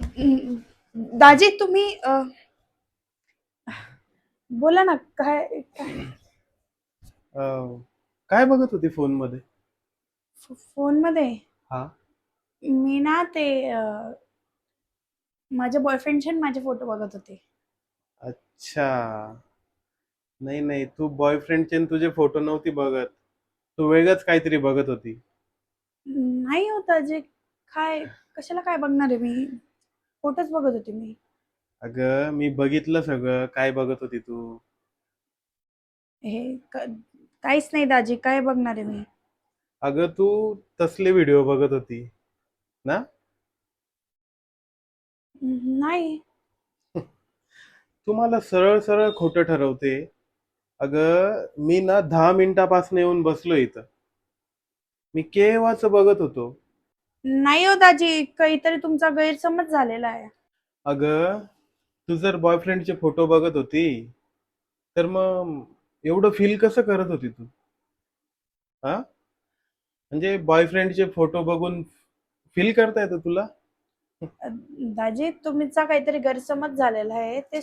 अं, दाजी तुम्ही बोला ना काय काय अं, काय बघत होती फोन मध्ये? फोन मध्ये हा. मी ना ते माझ्या बॉयफ्रेंडचे आणि माझे फोटो बघत होते. अच्छा. नाही नाही, तू बॉयफ्रेंडचे तुझे फोटो नव्हती बघत. तू वेगळंच काहीतरी बघत होती. नाही होता जे काय कशाला काय बघणार आहे मी. फोटोच बघत होते मी. अगं मी बघितलं सगळं काय बघत होती तू. हे काहीच नाही दाजी, काय बघणार आहे मी. अगं तू तसले व्हिडिओ बघत होती ना. नाही. तुम्हाला सरळ सरळ खोटं ठरवते. अगं मी ना 10 मिनिटापासून येऊन बसलो इथं. मी केव्हाच बघत होतो. नाही हो दाजी, काहीतरी तुमचा गैरसमज झालेला आहे. अगं तू जर बॉयफ्रेंडचे फोटो बघत होती तर मग एवढं फील कसं करत होती तू? हा. म्हणजे बॉयफ्रेंडचे फोटो बघून फील करता येतं तुला? दाजी तुमचा काहीतरी गैरसमज झालेला आहे ते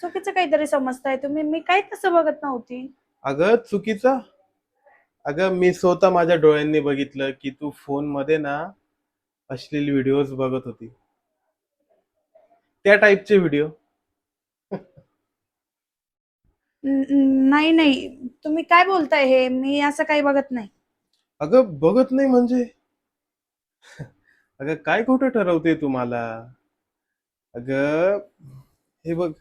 चुकीचं काहीतरी समजताय तुम्ही. मी काही तसं बघत नव्हती. अगं चुकीचा. अगं मी स्वतः माझ्या डोळ्यांनी बघितलं की तू फोन मध्ये ना अश्लील व्हिडिओज बघत होती. त्या टाईपचे व्हिडिओ. नाही नाही, तुम्ही काय बोलताय हे, मी असं काही बघत नाही. अगं बघत नाही म्हणजे? अगं काय खोटं ठरवते तुम्हाला? अगं हे बघ,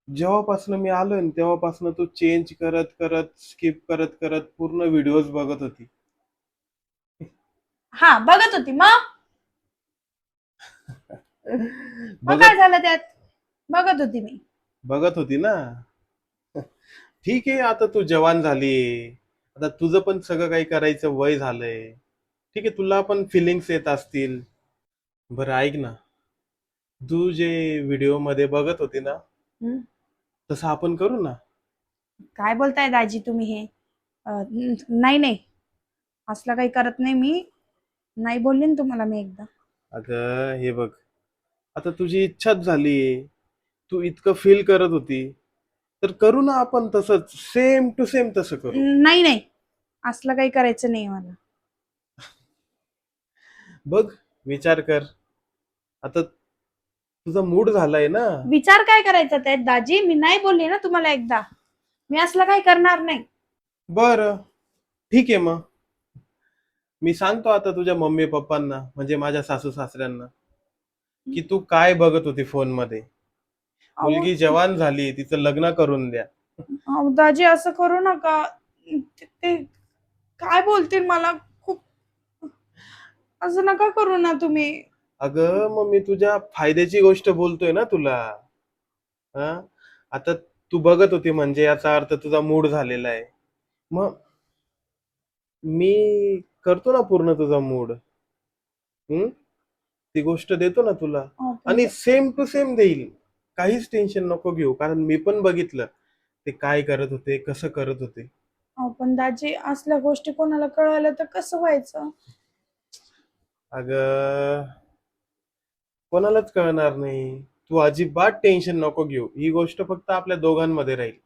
जेव्हापासनं मी आलोय ना तेव्हापासनं तू चेंज करत करत स्किप करत करत पूर्ण व्हिडिओज बघत होती. हा बघत होती मग. मग काय बघत झालं त्यात. बघत होती मी. बघत होती ना. ठीक आहे, आता तू जवान झाली. आता तुझं पण सगळं काही करायचं वय झालंय. ठीक आहे, तुला पण फिलिंग्स येत असतील. बरं ऐक ना, तू जे व्हिडिओ मध्ये बघत होती ना हं? तसं आपण करू ना. काय बोलताय दाजी तुम्ही हे. नाही नाही, असलं काही करत नाही मी. नाही बोलले ना तुम्हाला मी एकदा. अगं हे बघ, आता तुझी इच्छाच झालीये. तू इतकं फील करत होती तर करू ना आपण तसंच सेम टू सेम तसं करू. नाही नाही, असलं काही करायचं नाही मला. बघ, विचार कर. आता तुझा मूड झालाय ना. विचार काय करायचा त्यात दाजी, मी नाही बोलले ना तुम्हाला एकदा. मी असलं काही करणार नाही. बरं, ठीक आहे मग. मी सांगतो आता तुझ्या मम्मी पप्पांना म्हणजे माझ्या सासू सासऱ्यांना की तू काय बघत होती फोन मध्ये. अहो मुलगी जवान झाली, तिचं लग्न करून द्या. अहो दाजी असं करू नका. ते काय बोलतील मला खूप. असं नका करू ना तुम्ही. अगं मग मी तुझ्या फायद्याची गोष्ट बोलतोय ना तुला. हा. आता तू बघत होती म्हणजे याचा अर्थ तुझा मूड झालेला आहे. मग मी करतो ना पूर्ण तुझा मूड. हम्म. ती गोष्ट देतो ना तुला. अहो पण आणि सेम टू सेम देईल. काहीच टेन्शन नको घेऊ, कारण मी पण बघितलं ते काय करत होते, कसं करत होते. अहो पण दाजी असल्या गोष्टी कोणाला कळाल्या तर कसं व्हायचं. अगं कोणालाच कळणार नाही. तू अजिबात टेन्शन नको घेऊ, ही गोष्ट फक्त आपल्या दोघांमध्ये राहील.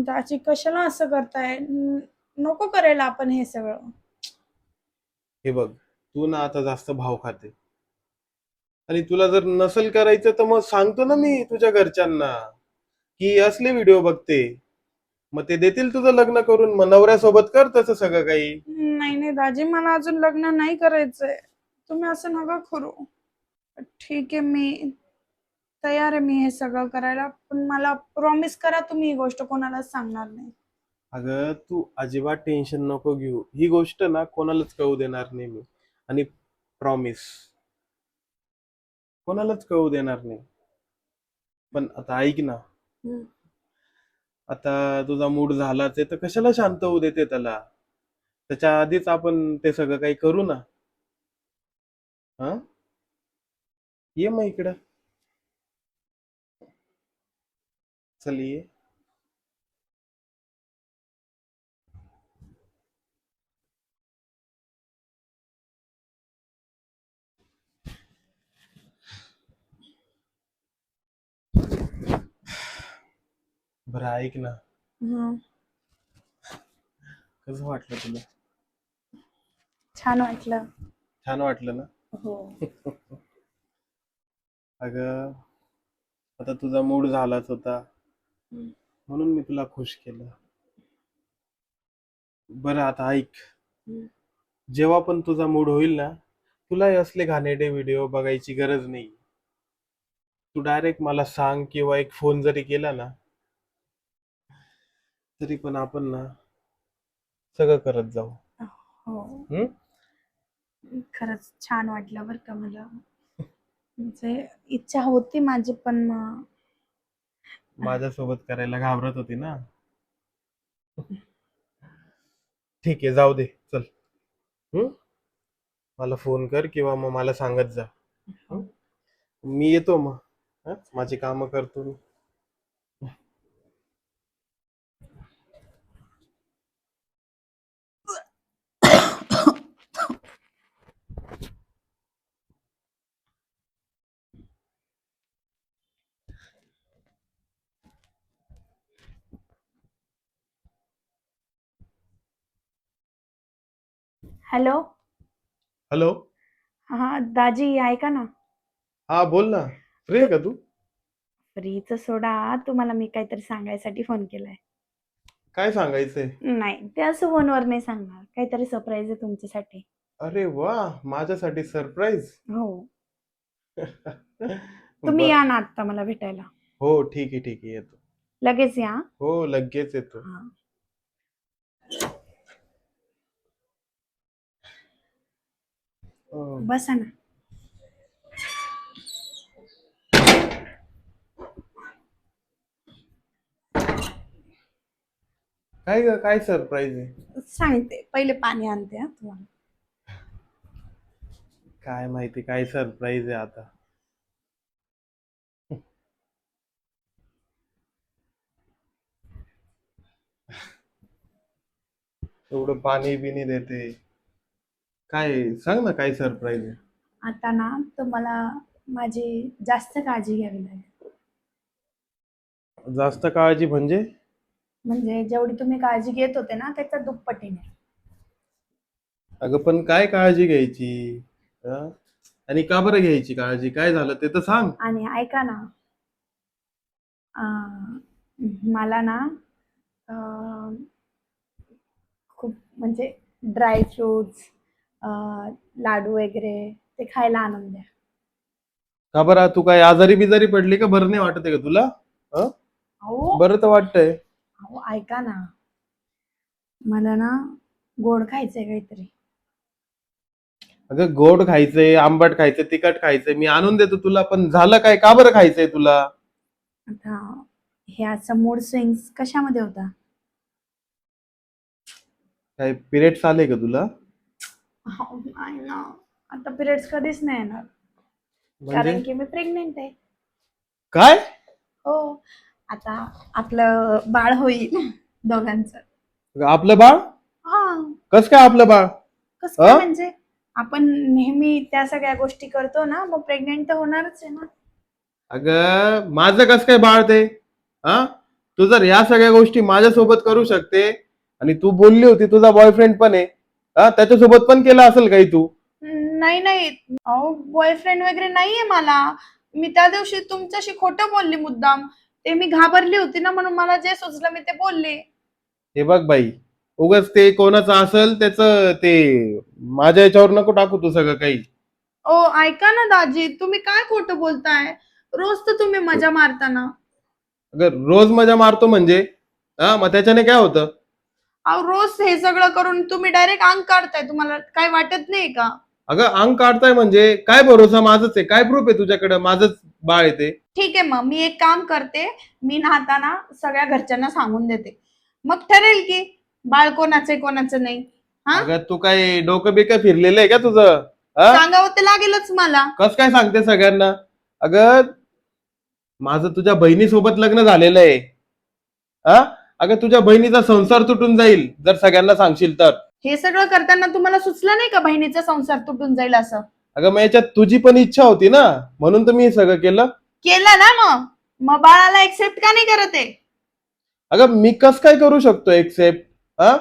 दाजी कशाला असं करताय. नको करायला आपण हे सगळं. हे बघ, तू ना आता जास्त भाव खाते. आणि तुला जर नसेल करायचं तर मग सांगतो ना मी तुझ्या घरच्यांना की असले व्हिडिओ बघते. मग ते देतील तुझं लग्न करून, मग नवऱ्यासोबत कर तसं सगळं काही. नाही नाही दाजी, मला अजून लग्न नाही करायचंय. तुम्ही असं नका करू. ठीक आहे, मी तयार आहे मी हे सगळं करायला, पण मला प्रॉमिस करा तुम्ही ही गोष्ट कोणालाच सांगणार नाही. अगं तू अजिबात टेन्शन नको घेऊ, ही गोष्ट ना कोणालाच कळू देणार नाही मी. आणि प्रॉमिस, कोणालाच कळू देणार नाही. पण आता ऐक ना, हम्म. आता तुझा मूड झालाच आहे तर कशाला शांत होऊ देते त्याला. त्याच्या आधीच आपण ते सगळं काही करू ना. हा. ये मग इकडं. चल ये. बरं ऐक ना, हं, कसं वाटलं तुला? छान वाटलं. छान वाटलं ना? हो. अगं, आता तुझा मूड झालाच होता, हं, म्हणून मी तुला खुश केलं. बरं आता ऐक, हं. जेव्हा पण तुझा मूड होईल ना, तुला हे असले घाणेरडे व्हिडिओ बघायची गरज नाही. तू डायरेक्ट मला सांग किंवा एक फोन जरी केला ना, तरी पण आपण ना सगळं करत जाऊ. हो. हम्म? खरंच छान वाटलं बरं का मला. म्हणजे इच्छा होती माझी पण मग माझ्यासोबत करायला घाबरत होती ना. ठीक आहे, जाऊ दे, चल. हम्म? मला फोन कर किंवा मग मला सांगत जा. हम्म? मी येतो मग. हं? माझी कामं करतो मी. हॅलो. हॅलो. हा दाजी ऐका ना. हा बोल ना. फ्री आहे का तू? फ्रीचं सोडा, तुम्हाला मी काहीतरी सांगायसाठी फोन केलाय. काय सांगायचंय? नाही, ते असं फोनवर नाही सांगणार. काहीतरी सरप्राईज आहे तुमच्यासाठी. अरे वा, माझ्यासाठी सरप्राईज. हो. तुम्ही बर. या ना आत्ता मला भेटायला. हो, ठीक आहे, ठीक आहे, येतो. लगेच या. हो, लगेच येतो. हा. अं, बसा ना. काय ग, काय सरप्राईज आहे? सांगते. पहिले पाणी आणते हा तुम्हाला. काय माहिती काय सरप्राईज आहे आता. एवढं पाणी बिनी देते. काय सांग ना, काय सरप्राईज आहे? आता ना तुम्हाला माझी जास्त काळजी घ्यावी लागेल. जास्त काळजी म्हणजे? म्हणजे जेवढी तुम्ही काळजी घेत होते ना त्याच्या दुप्पटीने. अगं पण काय काळजी घ्यायची? हं? आणि का बरं घ्यायची काळजी? काय झालं ते तर सांग. आणि ऐका ना, अं, मला ना अं, खूप म्हणजे ड्राय फ्रुट्स, लाडू वगैरे ते खायला आणून द्या. का बरं, तू काय आजारी बिजारी पडली का? बरं नाही वाटत आहे का तुला? हं? अहो बरं तर वाटतंय. अहो ऐका ना, मला ना गोड खायचंय काहीतरी. अगं गोड खायचंय, आंबट खायचंय, तिखट खायचंय, मी आणून देतो तुला. पण झालं काय? का बरं खायचंय तुला? आता हे असं मूड स्विंग्स कशामध्ये होता? काय पिरियड्स आले का तुला? अहो, नाही ना, आता पिरियड्स कधीच नाही येणार. म्हणजे कारण की मी प्रेग्नेंट आहे. काय? हो. आता आपलं बाळ होईल दोघांचं. आपलं बाळ? हा. कस काय आपलं बाळ? कसं काय अ म्हणजे? आपण नेहमी त्या सगळ्या गोष्टी करतो ना, मग प्रेग्नेंट तर होणारच आहे ना. अगं माझं कस काय बाळ ते? हा, तू जर या सगळ्या गोष्टी माझ्यासोबत करू शकते आणि तू बोलली होती तुझा बॉयफ्रेंड पण आहे, हा, त्याच्यासोबत पण केलं असेल काही तू? नाही नाही, अहो बॉयफ्रेंड वगैरे नाहीये मला. मी त्या दिवशी तुमच्याशी खोटं बोलली मुद्दाम. ते मी घाबरली होती ना, म्हणून मला जे सुचलं मी ते बोलले. हे बघ बाई, उगाच ते कोणाचं असेल त्याच ते माझ्या याच्यावर नको टाकू तू सगळं काही. ओ ऐका ना दाजी, तुम्ही काय खोटं बोलताय? रोज तर तुम्ही मजा मारता ना. अगं रोज मजा मारतो म्हणजे? हा, मग त्याच्याने काय होतं? अहो रोज हे सगळं करून तुम्ही डायरेक्ट अंग काढताय. तुम्हाला काय वाटत नाही का? अगं अंग काढताय म्हणजे काय भरोसा माझंच आहे? काय प्रूफ आहे तुझ्याकडे माझंच बाळ आहे ते? ठीक आहे मग मी एक काम करते. मी ना आता ना सगळ्या घरच्यांना सांगून देते. मग ठरेल की बाळ कोणाचं आहे, कोणाचं नाही. हा? अगं तू काय डोकं बिकं फिरलेलं आहे का तुझं? हा, सांगावं तर लागेलच मला. कस काय सांगते सगळ्यांना? अगं माझं तुझ्या बहिणीसोबत लग्न झालेलं आहे. हा, अगं तुझ्या बहिणीचा संसार तुटून जाईल जर सगळ्यांना सांगशील तर. हे सगळं करताना तुम्हाला सुचलं नाही का बहिणीचा संसार तुटून जाईल असं? अगं मग याच्यात तुझी पण इच्छा होती ना, म्हणून तर मी हे सगळं केलं. केलं ना मग बाळाला एक्सेप्ट का नाही करत आहे? अगं मी कस काय करू शकतो एक्सेप्ट? हा,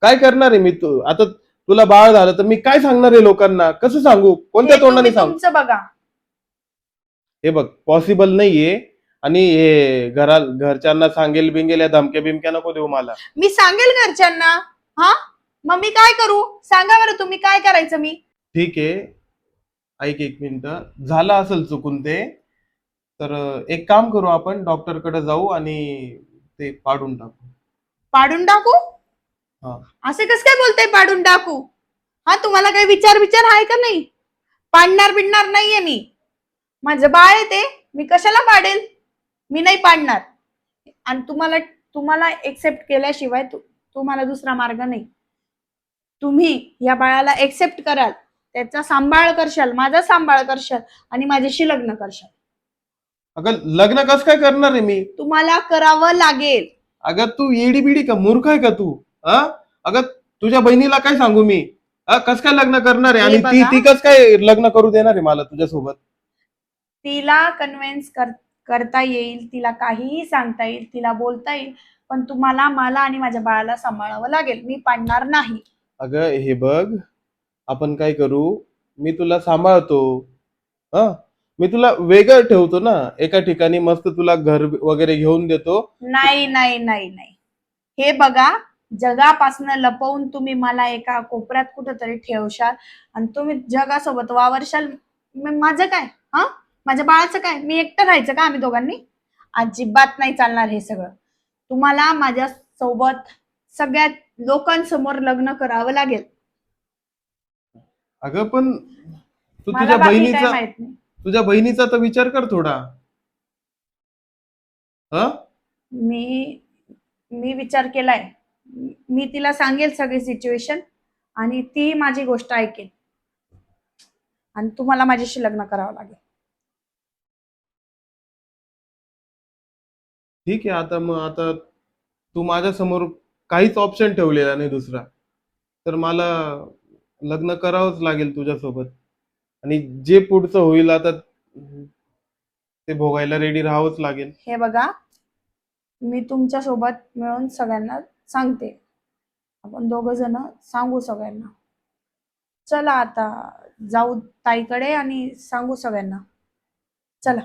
काय करणार आहे मी? तू आता तुला बाळ झालं तर मी काय सांगणार आहे लोकांना? कसं सांगू? कोणत्या हे तोंडाने तुम्ही सांगू? तुमचं बघा. हे बघ, पॉसिबल नाहीये. आणि हे घरच्यांना सांगेल बिंगेल या धमक्या बिमक्या नको देऊ मला. मी सांगेल घरच्यांना. हा, मग मी काय करू? सांगा बरं तुम्ही काय करायचं मी. ठीक आहे, ऐक एक मिनिट. झालं असेल चुकून ते, तर एक काम करू, आपण डॉक्टरकडे जाऊ आणि ते पाडून टाकू. पाडून टाकू? हा. असे कसं काय बोलताय पाडून टाकू? हा, तुम्हाला काही विचार आहे का नाही? पाडणार बिडणार नाहीये मी. माझं बाळ आहे ते, मी कशाला पाडेल? मी नाही पाडणार. आणि तुम्हाला तुम्हाला एक्सेप्ट केल्याशिवाय तुम्हाला दुसरा मार्ग नाही. तुम्ही या बाळाला एक्सेप्ट कराल, त्याचा सांभाळ करशाल, माझा सांभाळ करशाल आणि माझ्याशी लग्न करशाल. अगं लग्न कसं काय करणार आहे मी? तुम्हाला करावं लागेल. अगं तू येडी बिडी का, मूर्ख आहे का तू? हा, अगं तुझ्या बहिणीला काय सांगू मी? कस काय लग्न करणार आहे? हे आणि ती बघा, ती कस काय लग्न करू देणार आहे मला तुझ्यासोबत? तिला कन्व्हिन्स करता येईल, तिला काहीही सांगता येईल, तिला बोलता येईल, पण तुम्हाला मला आणि माझ्या बाळाला सांभाळावं लागेल. मी पाडणार नाही. अगं हे बघ, आपण काय करू, मी तुला सांभाळतो. हा, मी तुला वेगळं ठेवतो ना एका ठिकाणी, मस्त तुला घर वगैरे घेऊन देतो. नाही नाही नाही नाही. हे बघा, जगापासून लपवून तुम्ही मला एका कोपऱ्यात कुठेतरी ठेवशाल आणि तुम्ही जगासोबत वावरशाल. माझं काय? हा, माझ्या बाळाचं काय? मी एकटं राहायचं का आम्ही दोघांनी? अजिबात नाही चालणार हे सगळं. तुम्हाला माझ्या सोबत सगळ्या लोकांसमोर लग्न करावं लागेल. अगं पण तू मला बाकी काय माहित नाही. तुझ्या बहिणीचा तर विचार कर थोडा. हा, मी मी विचार केलाय. मी तिला सांगेल सगळी सिच्युएशन आणि ती माझी गोष्ट ऐकेल आणि तुम्हाला माझ्याशी लग्न करावं लागेल. ठीक आहे. आता तू माझ्या समोर काहीच ऑप्शन ठेवलेला नाही दुसरा, तर मला लग्न करावंच लागेल तुझ्यासोबत. आणि जे पुढचं होईल आता ते भोगायला रेडी राहावंच लागेल. हे बघा, मी तुमच्या सोबत मिळून सगळ्यांना सांगते. आपण दोघ जण सांगू सगळ्यांना. चला आता जाऊ ताईकडे आणि सांगू सगळ्यांना. चला,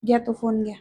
घ्या तो फोन घ्या.